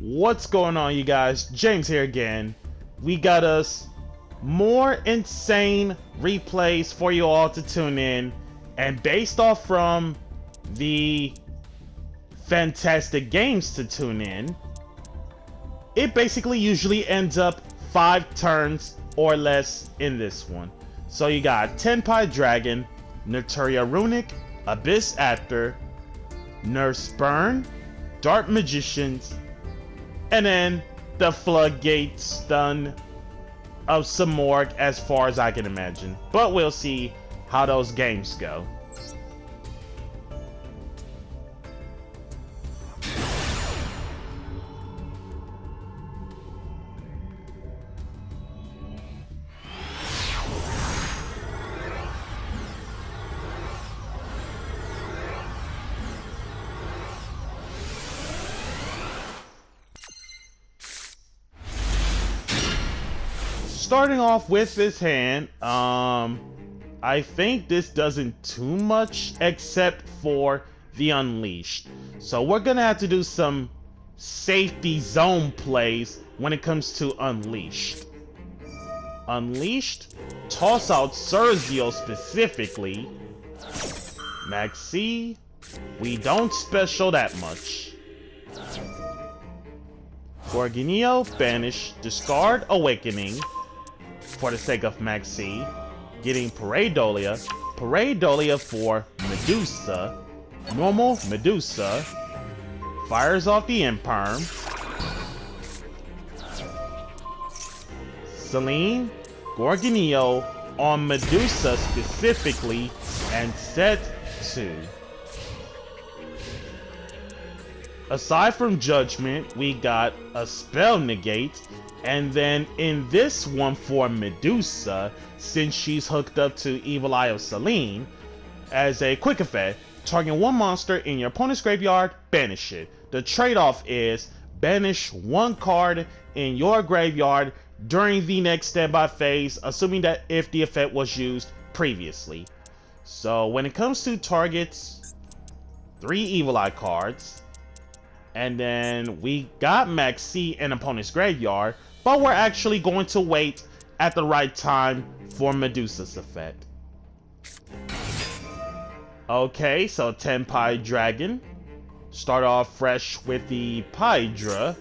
What's going on, you guys? James here again. We got us more insane replays for you all to tune in, and based off from the fantastic games to tune in, it basically usually ends up 5 turns or less in this one. So you got Tenpai Dragon, Notoria Runic, Abyss Actor, Nurse Burn, Dark Magicians, and then the Floodgate Stun of Samorg as far as I can imagine. But we'll see how those games go. Starting off with this hand, I think this doesn't too much except for the Unleashed. So we're gonna have to do some safety zone plays when it comes to Unleashed. Unleashed, toss out Sergio specifically. Maxi, we don't special that much. Gorgonio, banish, discard Awakening. For the sake of Maxi, getting Pareidolia for Medusa, normal Medusa, fires off the Imperm, Celine, Gorgonio on Medusa specifically, and set 2. Aside from Judgment, we got a Spell Negate, and then in this one for Medusa, since she's hooked up to Evil Eye of Celine, as a quick effect, target one monster in your opponent's graveyard, banish it. The trade-off is banish one card in your graveyard during the next standby phase, assuming that if the effect was used previously. So when it comes to targets, 3 Evil Eye cards, and then we got Maxi in opponent's graveyard, but we're actually going to wait at the right time for Medusa's effect. Okay, so Tenpai Dragon. Start off fresh with the Pydra,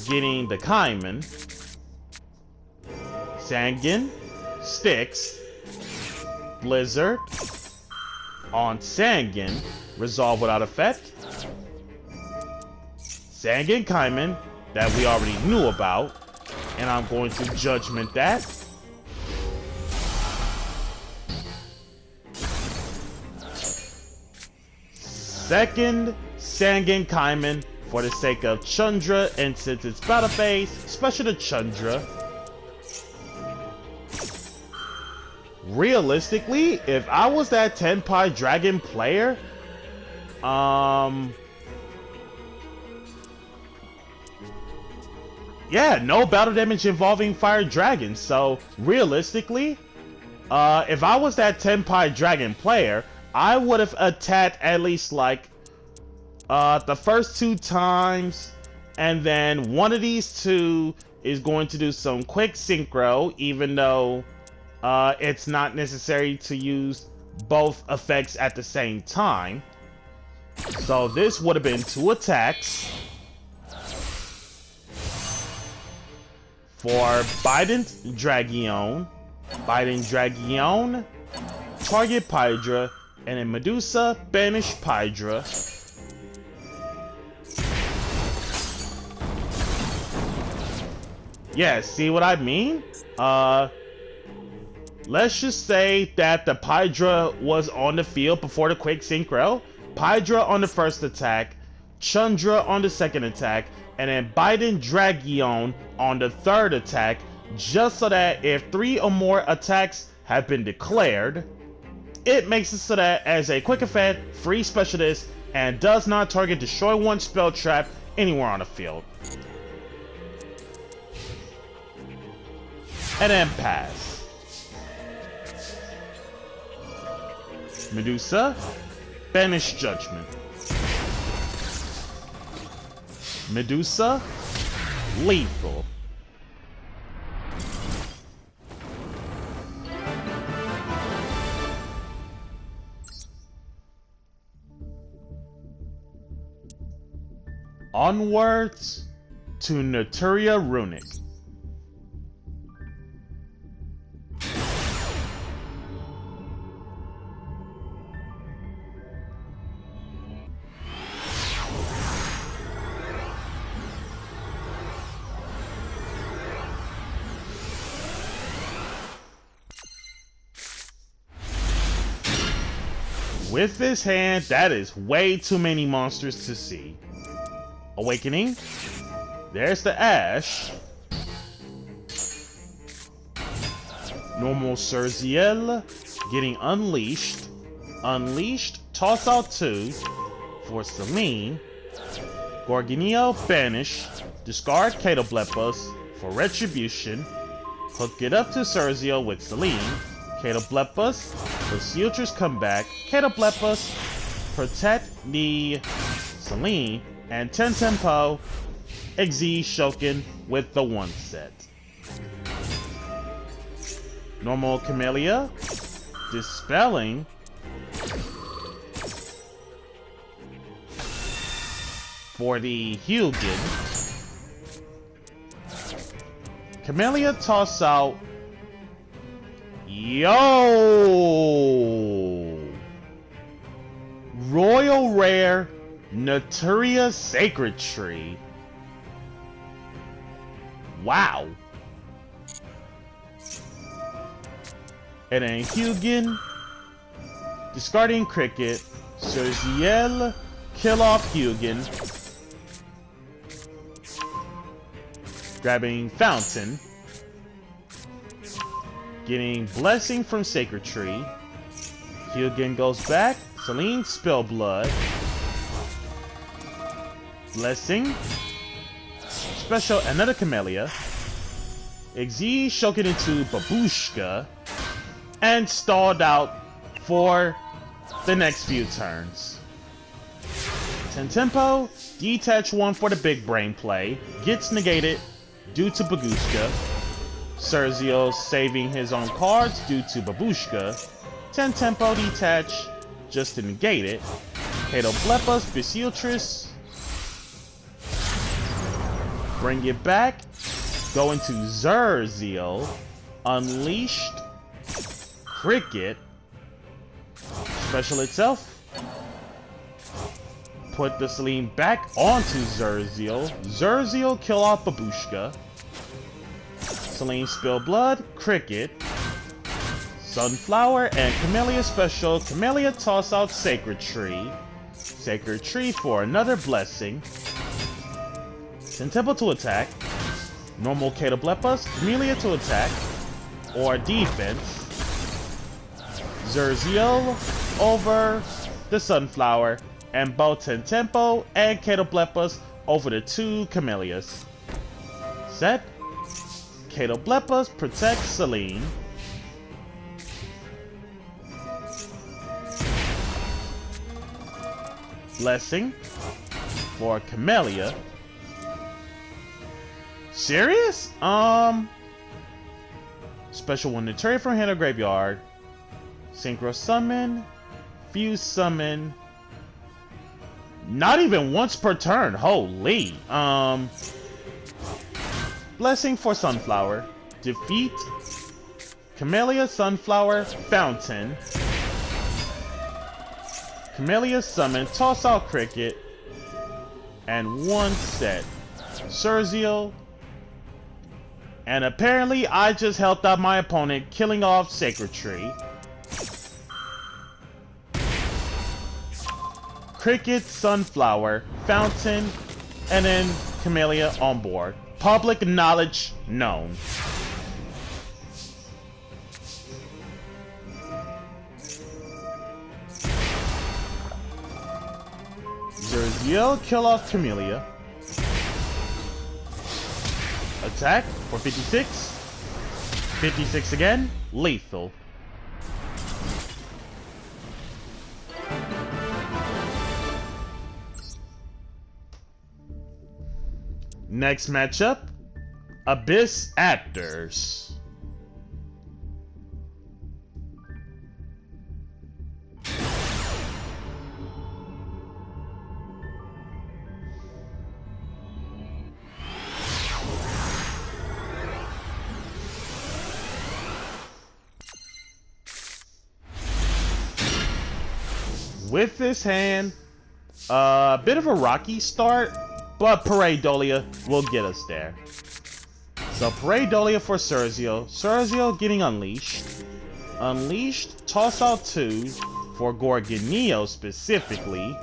getting the Kaiman. Sangan, Styx, Blizzard. On Sangan, resolve without effect. Sangan Kaiman, that we already knew about, and I'm going to Judgment that. Second Sangan Kaiman for the sake of Chandra, and since it's battle phase, special to Chandra. Realistically, if I was that Tenpai Dragon player, yeah, no battle damage involving fire dragons. So realistically, if I was that Tenpai Dragon player, I would have attacked at least like the first 2 times, and then one of these 2 is going to do some quick synchro, even though it's not necessary to use both effects at the same time. So this would have been 2 attacks. For Bident Dragion, target Pydra, and in Medusa, banish Pydra. Yeah, see what I mean? Let's just say that the Pydra was on the field before the quick synchro. Pydra on the first attack, Chandra on the second attack, and then Bident Dragion on the third attack, just so that if 3 or more attacks have been declared, it makes it so that as a quick effect, free specialist, and does not target destroy 1 spell trap anywhere on the field. And then pass. Medusa, banish Judgment. Medusa, lethal. Onwards to Naturia Runic. With this hand, that is way too many monsters to see. Awakening. There's the Ash. Normal Surziel getting unleashed. Unleashed. Toss out 2 for Celine. Gorgonio banish. Discard Catoblepas for Retribution. Hook it up to Surziel with Celine. Catoblepas. Basiutrus come back. Catoblepas. Protect the Celine. And 10 tempo. Exi Shokin with the 1 set. Normal Camellia. Dispelling. For the Hugin. Camellia toss out. Yo! Royal Rare Naturia Sacred Tree. Wow. And then Hugin. Discarding Cricket. Surziel. Kill off Hugin. Grabbing Fountain. Getting Blessing from Sacred Tree. Hugin goes back. Celine Spellblood. Blessing. Special another Camellia. Exi Shokin into Babushka. And stalled out for the next few turns. 10 tempo. Detach 1 for the big brain play. Gets negated due to Babushka. Surziel saving his own cards due to Babushka. 10 tempo detach just to negate it. Catoblepas, Basiutrus. Bring it back. Go into Surziel. Unleashed. Cricket. Special itself. Put the Celine back onto Surziel. Surziel kill off Babushka. Celine spill blood. Cricket. Sunflower and Camellia special. Camellia toss out Sacred Tree. Sacred Tree for another blessing. Send Temple to attack. Normal Catoblepas. Camellia to attack. Or defense. Surziel over the Sunflower. And both Tempo and Catoblepas over the 2 Camellias. Set. Catoblepas protect Celine. Blessing for Camellia. Serious? Special one Naturia from hand or graveyard. Synchro summon. Fuse summon. Not even once per turn. Holy. Blessing for Sunflower. Defeat. Camellia, Sunflower, Fountain. Camellia summon, toss out Cricket. And 1 set. Surziel. And apparently I just helped out my opponent, killing off Sacred Tree. Cricket, Sunflower, Fountain, and then Camellia on board. Public knowledge known. Surziel kill off Camellia. Attack for 56. 56 again. Lethal. Next matchup, Abyss Actors. With this hand, a bit of a rocky start, but Pareidolia will get us there. So Pareidolia for Cerzio. Cerzio getting Unleashed. Unleashed, toss out 2 for Gorgonio specifically.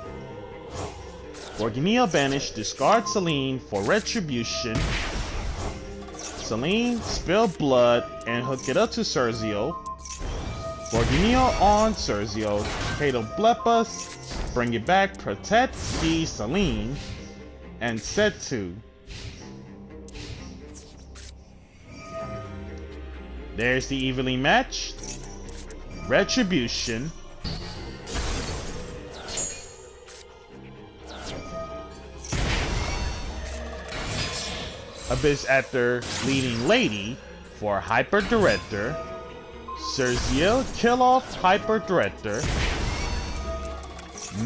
Gorgonio banished, discard Selene for Retribution. Selene, spill blood, and hook it up to Cerzio. Gorgonio on Cerzio, Kato Blepas, bring it back, protect the Selene, and set 2. There's the evenly matched. Retribution. Abyss Actor Leading Lady for Hyper Director. Cerzio, kill off Hyper Director.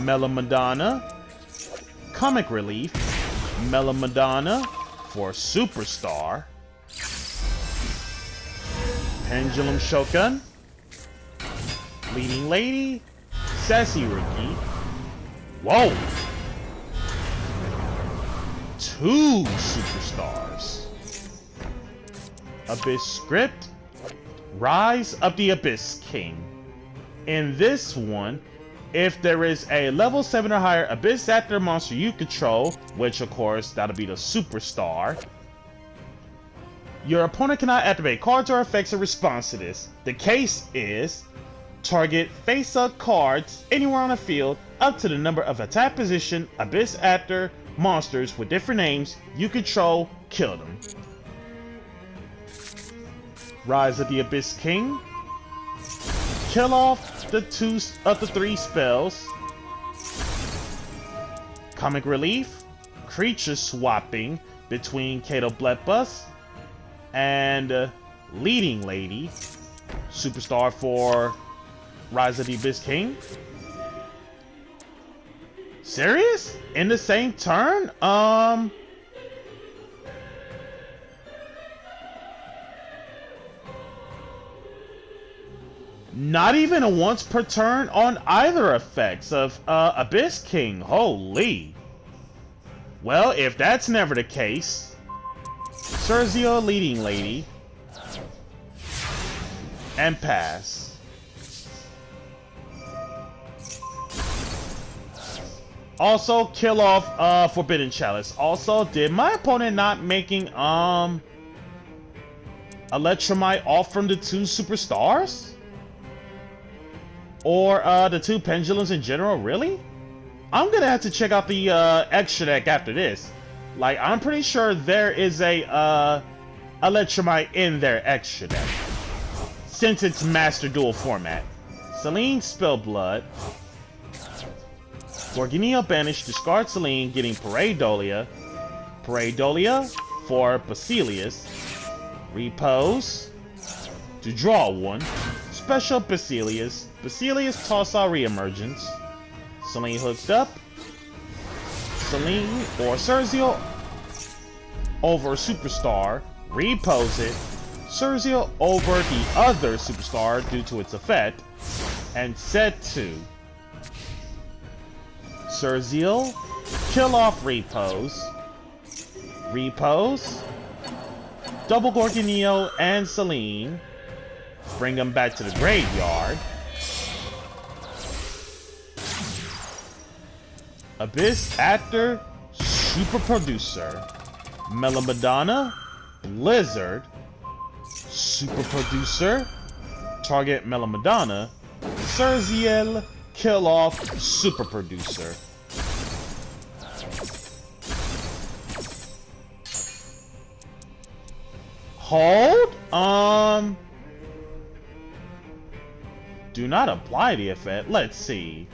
Melomadonna, Comic Relief. Melomadonna for Superstar. Pendulum Shogun, Leading Lady, Sassy Rookie. Whoa! 2 Superstars. Abyss Script, Rise of the Abyss King. In this one, if there is a level 7 or higher Abyss Actor monster you control, which of course that'll be the Superstar, your opponent cannot activate cards or effects in response to this. The case is, target face-up cards anywhere on the field up to the number of attack position Abyss Actor monsters with different names you control, kill them. Rise of the Abyss King. Kill off the 2 of the 3 spells. Comic Relief. Creature swapping between Kato Blepas and Leading Lady. Superstar for Rise of the Abyss King. Serious? In the same turn? Not even a once per turn on either effects of Abyss King. Holy. Well, if that's never the case, Cerzio Leading Lady, and pass. Also, kill off Forbidden Chalice. Also, did my opponent not making Electromite off from the 2 Superstars? Or the 2 Pendulums in general? Really? I'm gonna have to check out the extra deck after this. Like, I'm pretty sure there is a Electromite in their extra deck, since it's Master Duel format. Selene, spill blood. Gorgonio banished, discard Selene, getting Pareidolia. Pareidolia for Basilius. Repose to draw 1. Special Basilius. Basilius toss out Reemergence. Selene hooked up. Selene or Cerzio over Superstar. Repose it. Cerzio over the other Superstar due to its effect. And set 2. Cerzio, kill off Repose. Repose. Double Gorgonio and Selene. Bring them back to the graveyard. Abyss Actor, Super Producer. Melomadonna, Blizzard. Super Producer. Target Melomadonna. Cerziel, kill off Super Producer. Hold? Do not apply the effect. Let's see.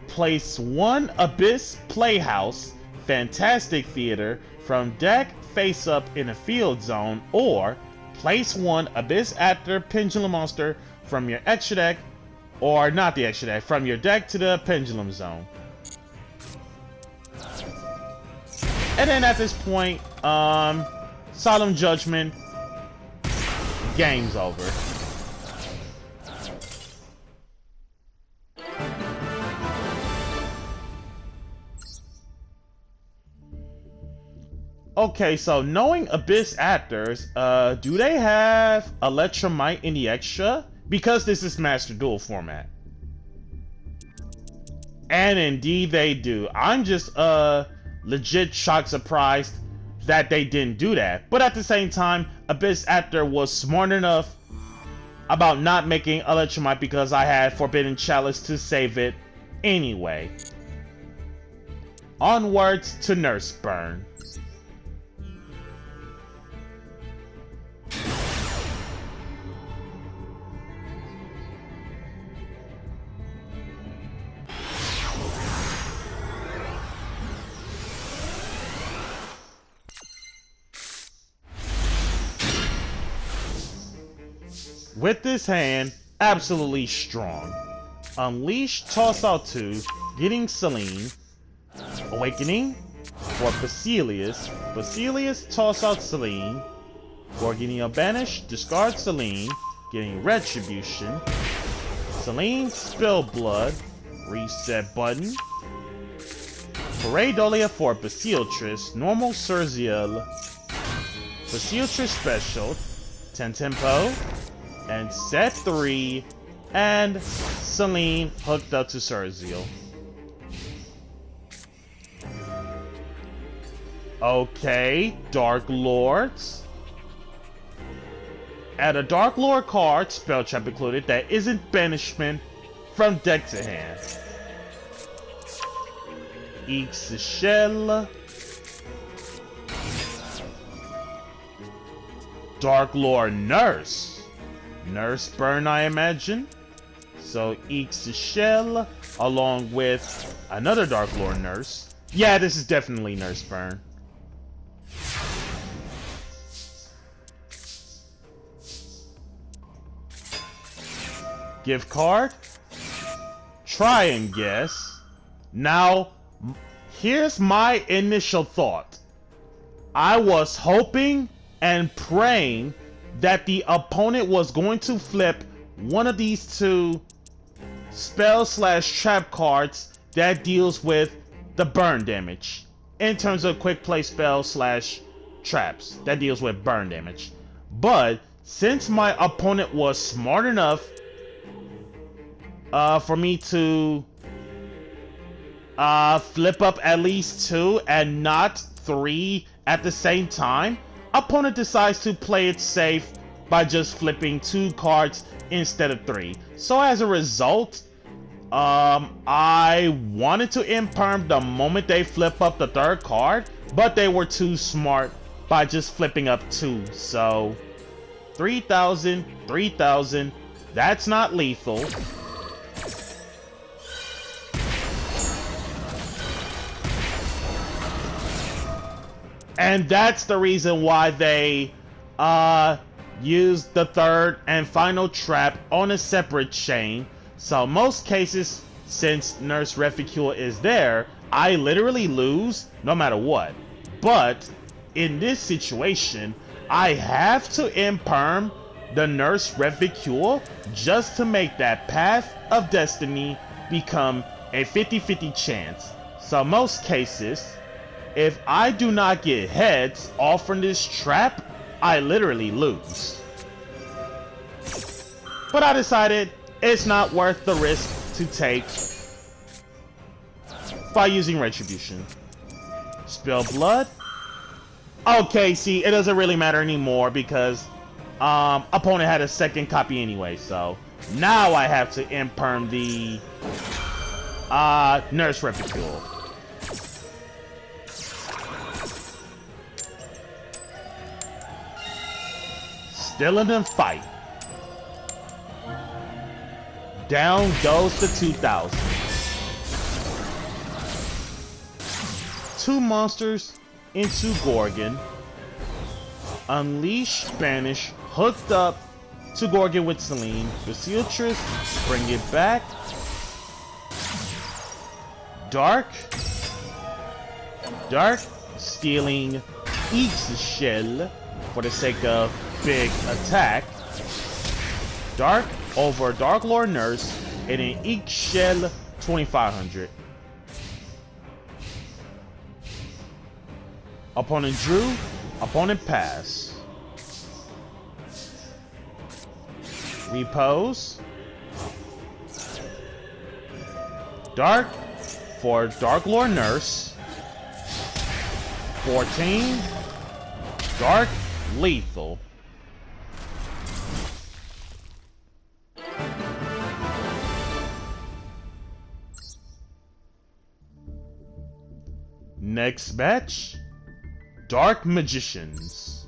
Place 1 Abyss Playhouse Fantastic Theater from deck face up in a field zone, or place one Abyss Actor Pendulum Monster from your extra deck, or not the extra deck, from your deck to the Pendulum Zone. And then at this point, Solemn Judgment, game's over. Okay, so knowing Abyss Actors, do they have Electromite in the extra? Because this is Master Duel format. And indeed they do. I'm just legit shocked surprised that they didn't do that. But at the same time, Abyss Actor was smart enough about not making Electromite because I had Forbidden Chalice to save it anyway. Onwards to Nurse Burn. With this hand, absolutely strong. Unleash, toss out 2, getting Celine. Awakening for Basilius. Basilius, toss out Celine. Gorgonio banish, discard Celine, getting Retribution. Celine, spill blood, reset button. Pareidolia for Basiltris, normal Surziel. Basiltris special, 10 tempo. And set 3, and Celine hooked up to Surziel. Okay, Dark Lords. Add a Dark Lord card, spell trap included, that isn't banishment from deck to hand. Ixchel. Dark Lord Nurse. Nurse Burn, I imagine. So Ixchel along with another Dark Lord Nurse. Yeah, this is definitely Nurse Burn. Gift card. Try and guess. Now, here's my initial thought. I was hoping and praying that the opponent was going to flip one of these two spell/trap cards that deals with the burn damage. In terms of quick play spell/traps, that deals with burn damage. But since my opponent was smart enough for me to flip up at least 2 and not 3 at the same time, opponent decides to play it safe by just flipping 2 cards instead of 3. So as a result, I wanted to imperm the moment they flip up the 3rd card, but they were too smart by just flipping up 2. So 3,000, 3,000, that's not lethal. And that's the reason why they used the 3rd and final trap on a separate chain. So most cases, since Nurse Reficule is there, I literally lose no matter what. But in this situation, I have to imperm the Nurse Reficule just to make that Path of Destiny become a 50-50 chance. So most cases, if I do not get heads off from this trap, I literally lose. But I decided it's not worth the risk to take by using Retribution. Spill blood. Okay, see, it doesn't really matter anymore because opponent had a 2nd copy anyway, so now I have to imperm the Nurse Reficule. Still in the fight. Down goes to 2,000. 2 monsters into Gorgon. Unleash, banish, hooked up to Gorgon with Celine. Basiletrus, bring it back. Dark, stealing Eek's shell for the sake of big attack. Dark over Dark Lord Nurse and an Eek shell 2500. Opponent drew, opponent pass. Repose. Dark for Dark Lord Nurse. 14. Dark lethal. Next match, Dark Magicians.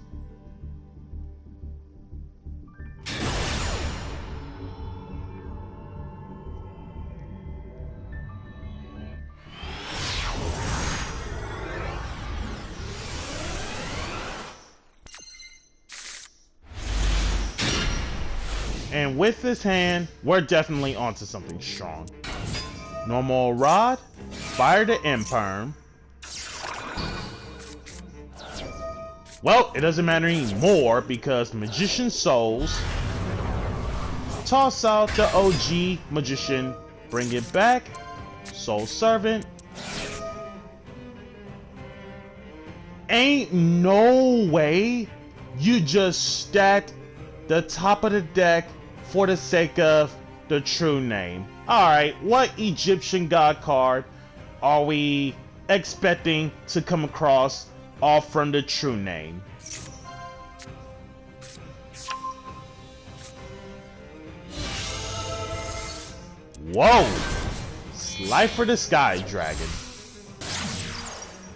And with this hand, we're definitely onto something strong. Normal Rod, Fire to Imperm. Well, it doesn't matter anymore because Magician Souls. Toss out the OG Magician, bring it back. Soul Servant. Ain't no way you just stacked the top of the deck for the sake of the true name. Alright, what Egyptian god card are we expecting to come across off from the true name? Whoa! Slifer the Sky Dragon.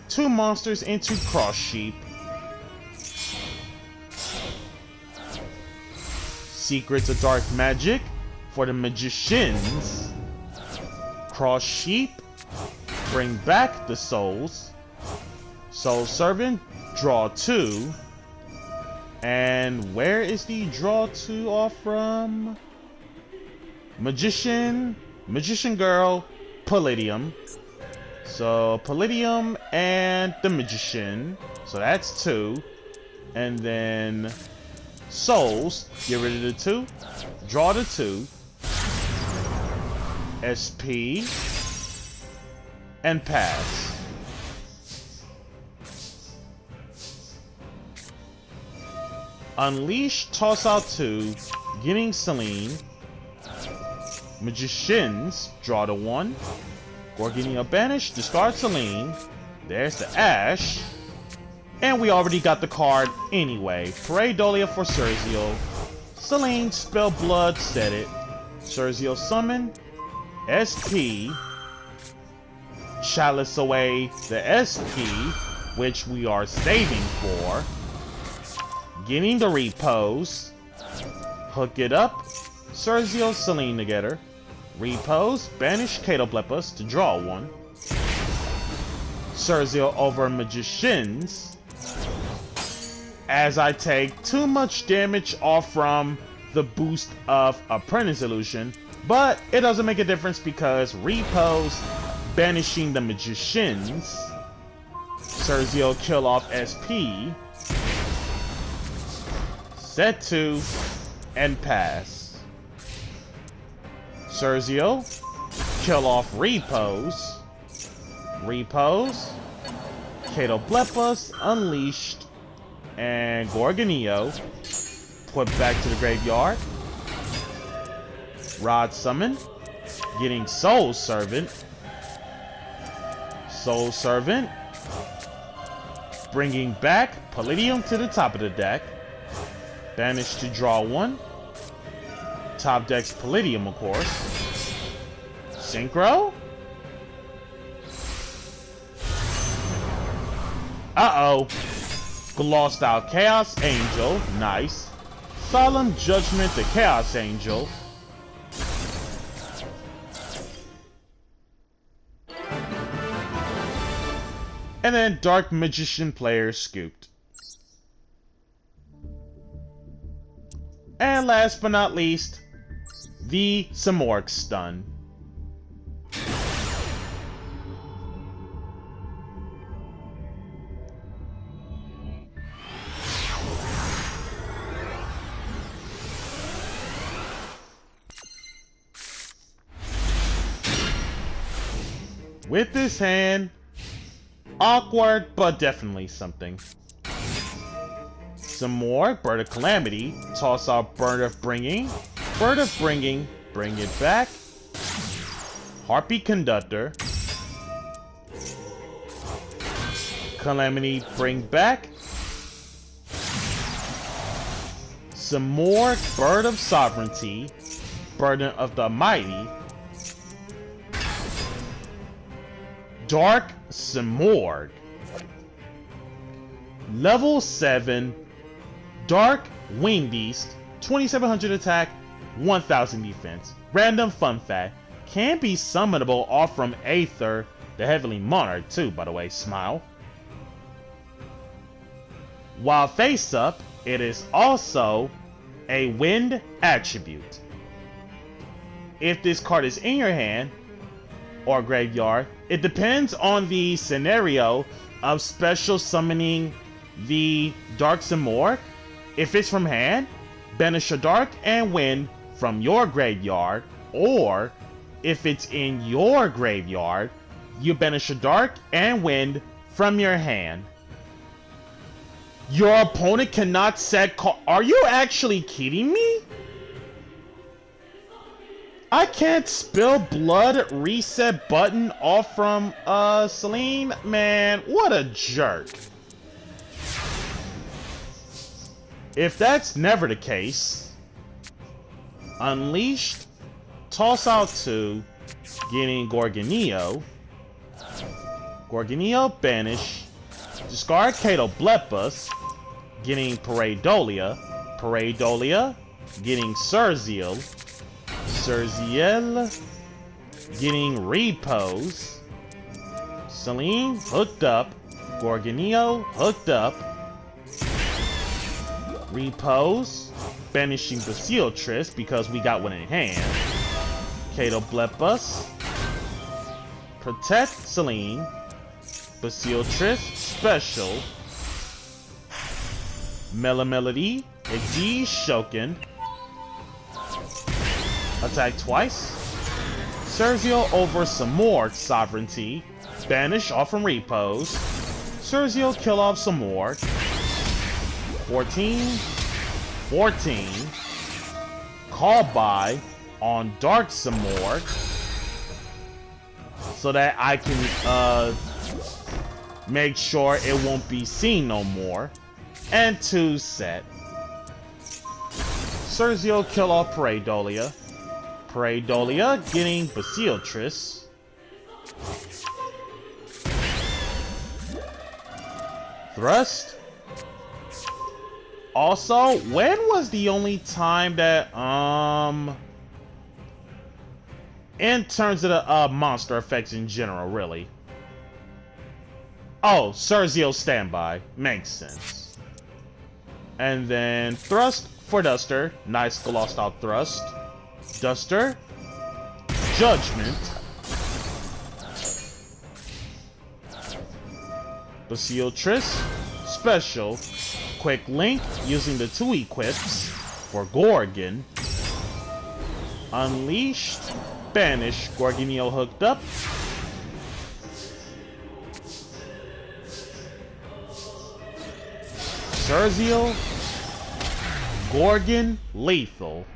2 monsters into Cross Sheep. Secrets of Dark Magic for the Magicians. Cross Sheep. Bring back the souls. Soul Servant, draw 2. And where is the draw 2 off from? Magician Girl, Palladium. So Palladium and the Magician. So that's 2. And then Souls, get rid of the 2. Draw the 2. SP. And pass. Unleash, toss out 2, getting Celine. Magicians, draw to 1. Gorgonia banish, discard Celine. There's the Ash. And we already got the card anyway. Pareidolia for Cerzio. Celine, spell blood, set it. Cerzio summon. SP. Chalice away the SP, which we are saving for. Getting the repose. Hook it up. Cerzio, Celine together. Repose. Banish Catoblepus to draw 1. Cerzio over Magicians. As I take too much damage off from the boost of Apprentice Illusion, but it doesn't make a difference because repose, banishing the Magicians. Cerzio kill off SP. Set 2 and pass. Cerzio, kill off Repose. Repose, Catoblepus, Unleashed, and Gorgonio. Put back to the graveyard. Rod summon, getting Soul Servant. Soul Servant, bringing back Palladium to the top of the deck. Banish to draw 1. Top deck's Palladium, of course. Synchro? Uh-oh. Glossed out Chaos Angel. Nice. Solemn Judgment the Chaos Angel. And then Dark Magician player scooped. And last but not least, the Samorg stun. With this hand, awkward, but definitely something. Some more Bird of Calamity, toss out Bird of Bringing, bring it back, Harpy Conductor, Calamity, bring back, some more Bird of Sovereignty, Burden of the Mighty, Dark Samorg, level 7, Dark Wing Beast, 2700 attack, 1000 defense. Random fun fact, can be summonable off from Aether, the Heavenly Monarch too, by the way, smile. While face up, it is also a wind attribute. If this card is in your hand, or graveyard, it depends on the scenario of special summoning the Dark Samorg. If it's from hand, banish a Dark and Wind from your graveyard, or if it's in your graveyard, you banish a Dark and Wind from your hand. Your opponent cannot set call. Are you actually kidding me? I can't spill blood reset button off from Celine? Man, what a jerk. If that's never the case, Unleashed, toss out 2, getting Gorgonio, banish, discard Kato Blepus, getting Pareidolia, getting Surziel, getting Repose, Celine hooked up, Gorgonio hooked up, Repose, banishing Basiotris because we got one in hand, Kato Blepus, protect Celine, Basiotris special, Melody, Exige Shoken, attack twice, Surziel over Samorg Sovereignty, banish off from Repose, Surziel kill off Samorg, 14, call by on Dark Samorg, so that I can make sure it won't be seen no more, and 2 set. Surziel kill off Pareidolia, getting Basiotris, Thrust. Also, when was the only time that, in terms of the monster effects in general, really? Oh, Surziel standby. Makes sense. And then Thrust for Duster. Nice glossed out Thrust. Duster. Judgment. Basiotris. Special. Quick Link using the 2 equips for Gorgon. Unleashed. Banish. Gorgonio hooked up. Surziel. Gorgon. Lethal.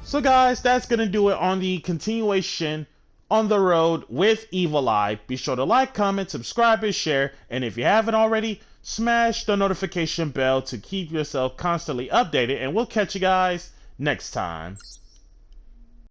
So guys, that's gonna do it on the continuation on the road with Evil Eye. Be sure to like, comment, subscribe, and share. And if you haven't already, smash the notification bell to keep yourself constantly updated. And we'll catch you guys next time.